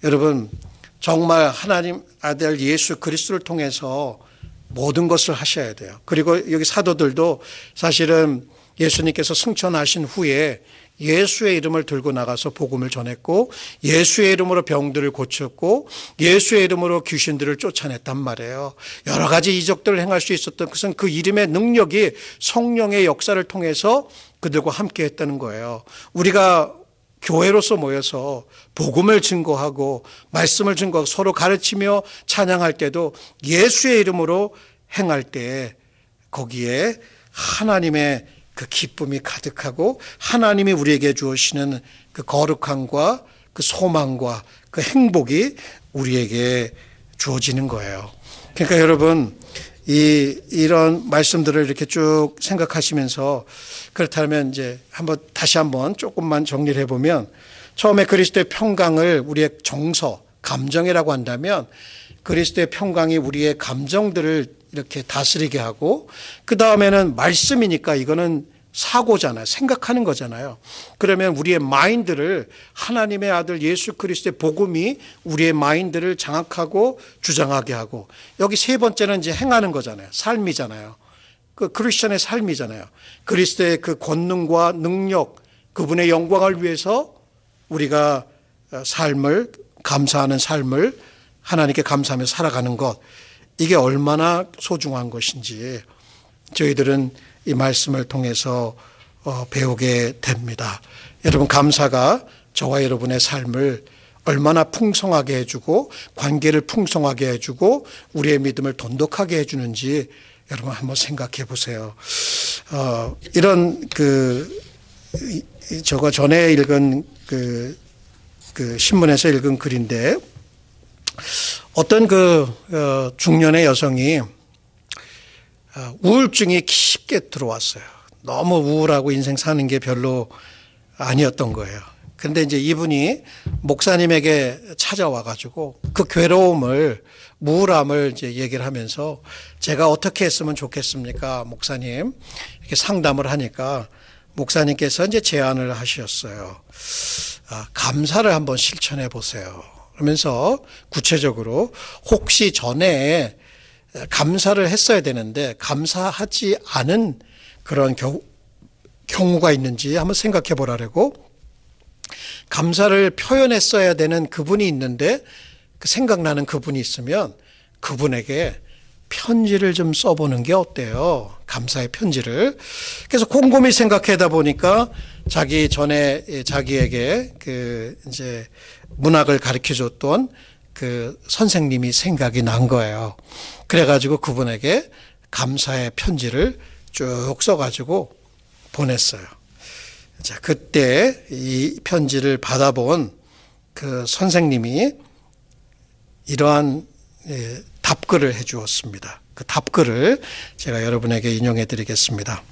여러분, 정말 하나님 아들 예수 그리스도를 통해서 모든 것을 하셔야 돼요. 그리고 여기 사도들도 사실은 예수님께서 승천하신 후에 예수의 이름을 들고 나가서 복음을 전했고 예수의 이름으로 병들을 고쳤고 예수의 이름으로 귀신들을 쫓아냈단 말이에요. 여러 가지 이적들을 행할 수 있었던 것은 그 이름의 능력이 성령의 역사를 통해서 그들과 함께 했다는 거예요. 우리가 교회로서 모여서 복음을 증거하고 말씀을 증거하고 서로 가르치며 찬양할 때도 예수의 이름으로 행할 때 거기에 하나님의 그 기쁨이 가득하고 하나님이 우리에게 주시는 그 거룩함과 그 소망과 그 행복이 우리에게 주어지는 거예요. 그러니까 여러분 이런 말씀들을 이렇게 쭉 생각하시면서 그렇다면 이제 다시 한번 조금만 정리를 해보면 처음에 그리스도의 평강을 우리의 정서, 감정이라고 한다면 그리스도의 평강이 우리의 감정들을 이렇게 다스리게 하고 그 다음에는 말씀이니까 이거는 사고잖아요. 생각하는 거잖아요. 그러면 우리의 마인드를 하나님의 아들 예수 그리스도의 복음이 우리의 마인드를 장악하고 주장하게 하고 여기 세 번째는 이제 행하는 거잖아요. 삶이잖아요. 그 크리스천의 삶이잖아요. 그리스도의 그 권능과 능력, 그분의 영광을 위해서 우리가 삶을 감사하는 삶을 하나님께 감사하며 살아가는 것 이게 얼마나 소중한 것인지 저희들은 이 말씀을 통해서 배우게 됩니다. 여러분 감사가 저와 여러분의 삶을 얼마나 풍성하게 해주고 관계를 풍성하게 해주고 우리의 믿음을 돈독하게 해주는지 여러분 한번 생각해 보세요. 이런 저가 전에 읽은 그 신문에서 읽은 글인데 어떤 중년의 여성이 우울증이 깊게 들어왔어요. 너무 우울하고 인생 사는 게 별로 아니었던 거예요. 그런데 이제 이분이 목사님에게 찾아와가지고 그 괴로움을, 우울함을 이제 얘기를 하면서 제가 어떻게 했으면 좋겠습니까? 목사님. 이렇게 상담을 하니까 목사님께서 이제 제안을 하셨어요. 감사를 한번 실천해 보세요. 그러면서 구체적으로 혹시 전에 감사를 했어야 되는데 감사하지 않은 그런 경우가 있는지 한번 생각해 보라고 감사를 표현했어야 되는 그분이 있는데 생각나는 그분이 있으면 그분에게 편지를 좀 써보는 게 어때요? 감사의 편지를. 그래서 곰곰이 생각하다 보니까 자기 전에 자기에게 이제 문학을 가르쳐 줬던 그 선생님이 생각이 난 거예요. 그래가지고 그분에게 감사의 편지를 쭉 써가지고 보냈어요. 자, 그때 이 편지를 받아본 그 선생님이 이러한 답글을 해 주었습니다. 그 답글을 제가 여러분에게 인용해 드리겠습니다.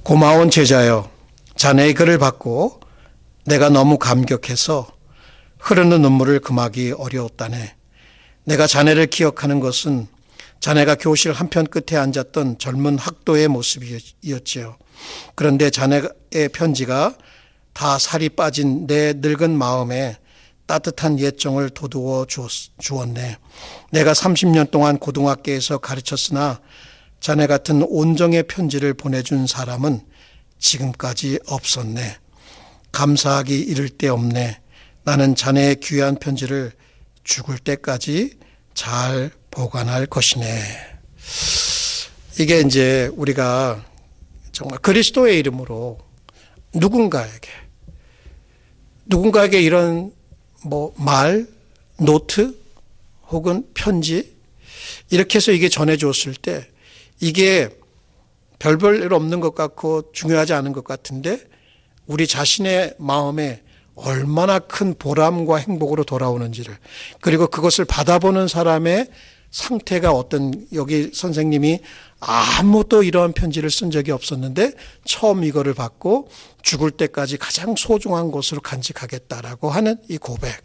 고마운 제자여, 자네의 글을 받고 내가 너무 감격해서 흐르는 눈물을 금하기 어려웠다네. 내가 자네를 기억하는 것은 자네가 교실 한편 끝에 앉았던 젊은 학도의 모습이었지요. 그런데 자네의 편지가 다 살이 빠진 내 늙은 마음에 따뜻한 예정을 돋우어 주었네. 내가 30년 동안 고등학교에서 가르쳤으나 자네 같은 온정의 편지를 보내준 사람은 지금까지 없었네. 감사하기 이를 데 없네. 나는 자네의 귀한 편지를 죽을 때까지 잘 보관할 것이네. 이게 이제 우리가 정말 그리스도의 이름으로 누군가에게 이런 말, 노트 혹은 편지 이렇게 해서 이게 전해줬을 때 이게 별볼 없는 것 같고 중요하지 않은 것 같은데 우리 자신의 마음에 얼마나 큰 보람과 행복으로 돌아오는지를, 그리고 그것을 받아보는 사람의 상태가 어떤, 여기 선생님이 아무도 이러한 편지를 쓴 적이 없었는데 처음 이거를 받고 죽을 때까지 가장 소중한 것으로 간직하겠다라고 하는 이 고백,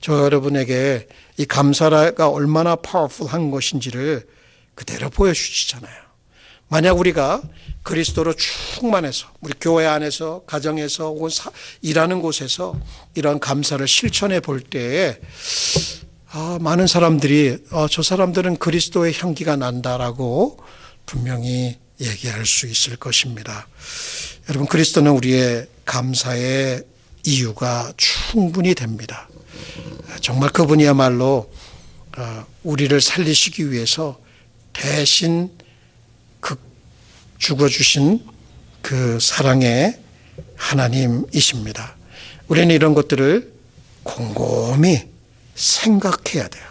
저 여러분에게 이 감사가 얼마나 파워풀한 것인지를 그대로 보여주시잖아요. 만약 우리가 그리스도로 충만해서 우리 교회 안에서, 가정에서 혹은 일하는 곳에서 이런 감사를 실천해 볼 때에 많은 사람들이 저 사람들은 그리스도의 향기가 난다라고 분명히 얘기할 수 있을 것입니다. 여러분, 그리스도는 우리의 감사의 이유가 충분히 됩니다. 정말 그분이야말로 우리를 살리시기 위해서 대신 죽어주신 그 사랑의 하나님이십니다. 우리는 이런 것들을 곰곰이 생각해야 돼요.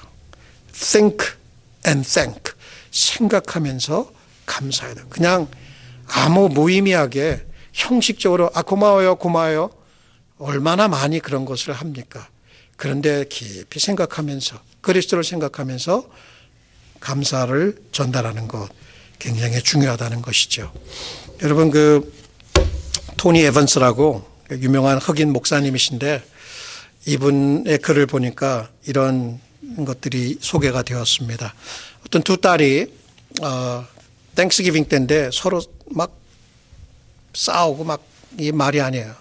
Think and thank. 생각하면서 감사해야 돼요. 그냥 아무 무의미하게 형식적으로 고마워요. 얼마나 많이 그런 것을 합니까? 그런데 깊이 생각하면서, 그리스도를 생각하면서 감사를 전달하는 것 굉장히 중요하다는 것이죠. 여러분, 토니 에반스라고 유명한 흑인 목사님이신데 이분의 글을 보니까 이런 것들이 소개가 되었습니다. 어떤 두 딸이 땡스기빙 때인데 서로 막 싸우고 이게 말이 아니에요.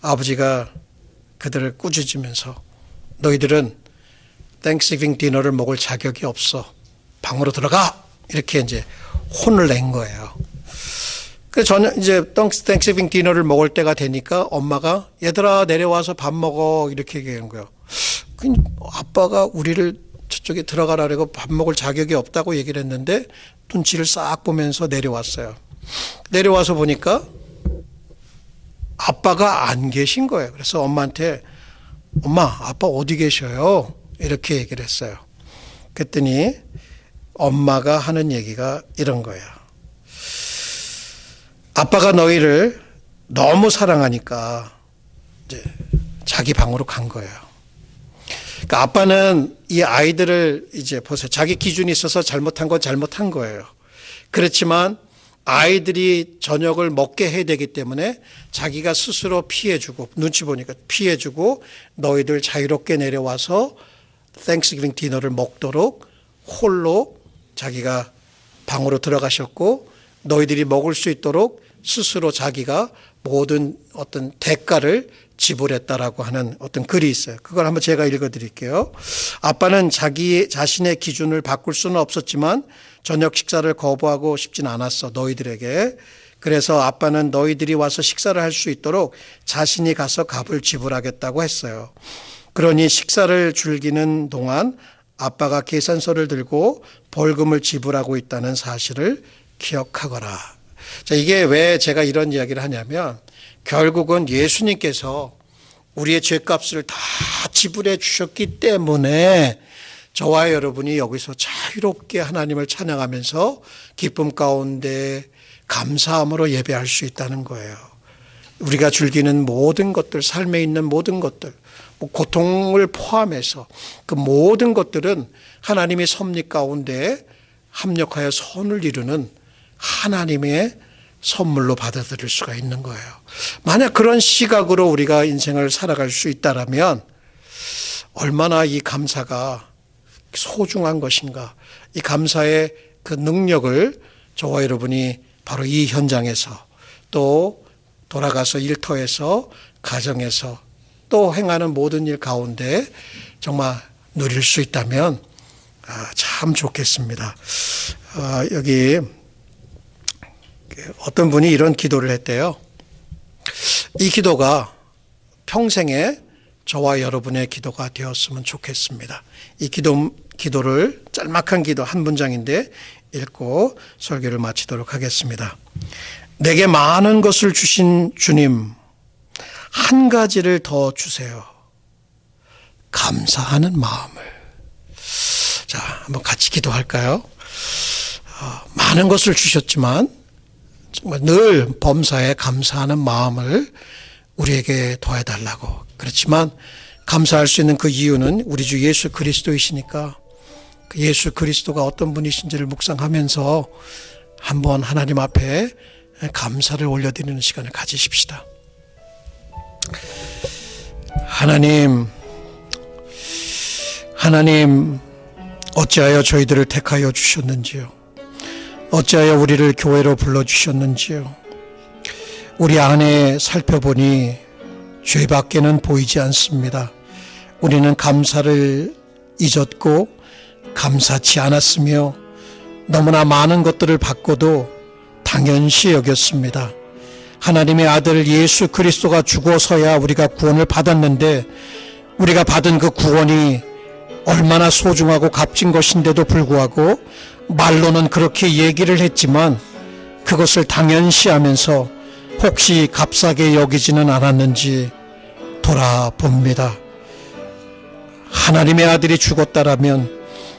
아버지가 그들을 꾸짖으면서 너희들은 땡스기빙 디너를 먹을 자격이 없어. 방으로 들어가. 이렇게 이제 혼을 낸 거예요. 그래서 저는 이제 땡스기빙 디너를 먹을 때가 되니까 엄마가 얘들아 내려와서 밥 먹어 이렇게 얘기하는 거예요. 아빠가 우리를 저쪽에 들어가라고 밥 먹을 자격이 없다고 얘기를 했는데 눈치를 싹 보면서 내려왔어요. 내려와서 보니까 아빠가 안 계신 거예요. 그래서 엄마한테 엄마, 아빠 어디 계셔요? 이렇게 얘기를 했어요. 그랬더니 엄마가 하는 얘기가 이런 거예요. 아빠가 너희를 너무 사랑하니까 이제 자기 방으로 간 거예요. 그러니까 아빠는 이 아이들을 이제 보세요. 자기 기준이 있어서 잘못한 건 잘못한 거예요. 그렇지만 아이들이 저녁을 먹게 해야 되기 때문에 자기가 스스로 피해주고, 눈치 보니까 피해주고 너희들 자유롭게 내려와서 땡스기빙 디너를 먹도록 홀로 자기가 방으로 들어가셨고 너희들이 먹을 수 있도록 스스로 자기가 모든 어떤 대가를 지불했다라고 하는 어떤 글이 있어요. 그걸 한번 제가 읽어드릴게요. 아빠는 자기 자신의 기준을 바꿀 수는 없었지만 저녁 식사를 거부하고 싶진 않았어, 너희들에게. 그래서 아빠는 너희들이 와서 식사를 할 수 있도록 자신이 가서 값을 지불하겠다고 했어요. 그러니 식사를 즐기는 동안 아빠가 계산서를 들고 벌금을 지불하고 있다는 사실을 기억하거라. 자, 이게 왜 제가 이런 이야기를 하냐면 결국은 예수님께서 우리의 죄값을 다 지불해 주셨기 때문에 저와 여러분이 여기서 자유롭게 하나님을 찬양하면서 기쁨 가운데 감사함으로 예배할 수 있다는 거예요. 우리가 즐기는 모든 것들, 삶에 있는 모든 것들, 고통을 포함해서 그 모든 것들은 하나님의 섭리 가운데 합력하여 선을 이루는 하나님의 선물로 받아들일 수가 있는 거예요. 만약 그런 시각으로 우리가 인생을 살아갈 수 있다면 얼마나 이 감사가 소중한 것인가. 이 감사의 그 능력을 저와 여러분이 바로 이 현장에서 또 돌아가서 일터에서 가정에서 또 행하는 모든 일 가운데 정말 누릴 수 있다면 참 좋겠습니다. 여기 어떤 분이 이런 기도를 했대요. 이 기도가 평생에 저와 여러분의 기도가 되었으면 좋겠습니다. 이 기도를 짤막한 기도 한 문장인데 읽고 설교를 마치도록 하겠습니다. 내게 많은 것을 주신 주님, 한 가지를 더 주세요. 감사하는 마음을. 자, 한번 같이 기도할까요? 많은 것을 주셨지만 정말 늘 범사에 감사하는 마음을 우리에게 더해달라고. 그렇지만 감사할 수 있는 그 이유는 우리 주 예수 그리스도이시니까 그 예수 그리스도가 어떤 분이신지를 묵상하면서 한번 하나님 앞에 감사를 올려드리는 시간을 가지십시다. 하나님 어찌하여 저희들을 택하여 주셨는지요. 어찌하여 우리를 교회로 불러주셨는지요. 우리 안에 살펴보니 죄밖에는 보이지 않습니다. 우리는 감사를 잊었고 감사치 않았으며 너무나 많은 것들을 받고도 당연시 여겼습니다. 하나님의 아들 예수 그리스도가 죽어서야 우리가 구원을 받았는데 우리가 받은 그 구원이 얼마나 소중하고 값진 것인데도 불구하고 말로는 그렇게 얘기를 했지만 그것을 당연시하면서 혹시 값싸게 여기지는 않았는지 돌아봅니다. 하나님의 아들이 죽었다라면,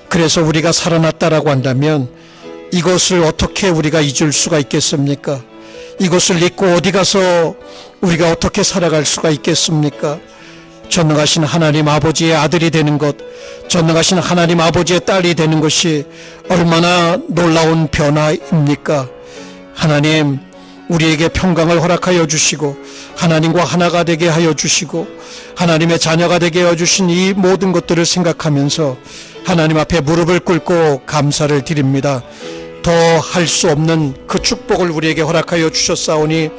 그래서 우리가 살아났다라고 한다면 이것을 어떻게 우리가 잊을 수가 있겠습니까? 이것을 잊고 어디 가서 우리가 어떻게 살아갈 수가 있겠습니까? 전능하신 하나님 아버지의 아들이 되는 것, 전능하신 하나님 아버지의 딸이 되는 것이 얼마나 놀라운 변화입니까? 하나님, 우리에게 평강을 허락하여 주시고 하나님과 하나가 되게 하여 주시고 하나님의 자녀가 되게 하여 주신 이 모든 것들을 생각하면서 하나님 앞에 무릎을 꿇고 감사를 드립니다. 더 할 수 없는 그 축복을 우리에게 허락하여 주셨사오니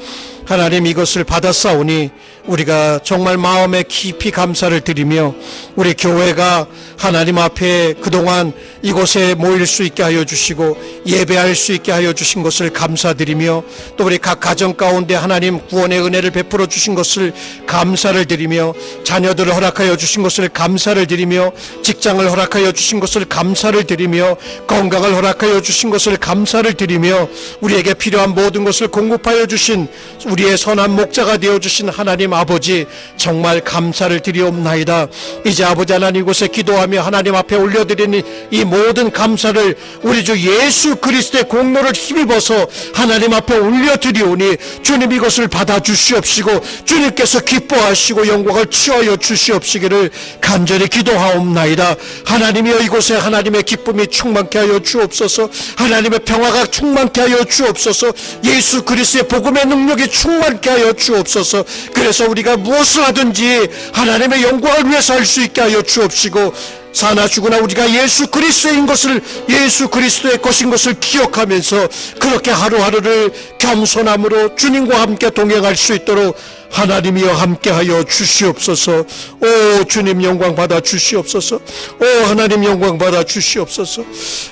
하나님, 이것을 받았사오니 우리가 정말 마음에 깊이 감사를 드리며 우리 교회가 하나님 앞에 그동안 이곳에 모일 수 있게 하여 주시고 예배할 수 있게 하여 주신 것을 감사드리며, 또 우리 각 가정 가운데 하나님 구원의 은혜를 베풀어 주신 것을 감사를 드리며, 자녀들을 허락하여 주신 것을 감사를 드리며, 직장을 허락하여 주신 것을 감사를 드리며, 건강을 허락하여 주신 것을 감사를 드리며, 우리에게 필요한 모든 것을 공급하여 주신 우리의 선한 목자가 되어주신 하나님 아버지, 정말 감사를 드리옵나이다. 이제 아버지 하나님, 이곳에 기도하며 하나님 앞에 올려드리는 이 모든 감사를 우리 주 예수 그리스도의 공로를 힘입어서 하나님 앞에 올려드리오니 주님, 이것을 받아주시옵시고 주님께서 기뻐하시고 영광을 취하여 주시옵시기를 간절히 기도하옵나이다. 하나님이여, 이곳에 하나님의 기쁨이 충만케 하여 주옵소서. 하나님의 평화가 충만케 하여 주옵소서. 예수 그리스도의 복음의 능력이 충만케 하여 주옵소서. 그래서 우리가 무엇을 하든지 하나님의 영광을 위해서 할 수 있게 하여 주옵시고, 사나 죽으나 우리가 예수 그리스도인 것을, 예수 그리스도의 것인 것을 기억하면서 그렇게 하루하루를 겸손함으로 주님과 함께 동행할 수 있도록 하나님이여 함께하여 주시옵소서. 오 주님, 영광 받아 주시옵소서. 오 하나님, 영광 받아 주시옵소서.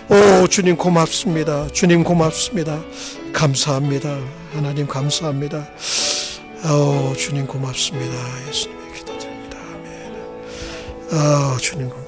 오 주님 고맙습니다. 주님 고맙습니다. 감사합니다. 하나님 감사합니다. 오 주님 고맙습니다. 예수님의 기도드립니다. 아멘. 주님 고맙습니다.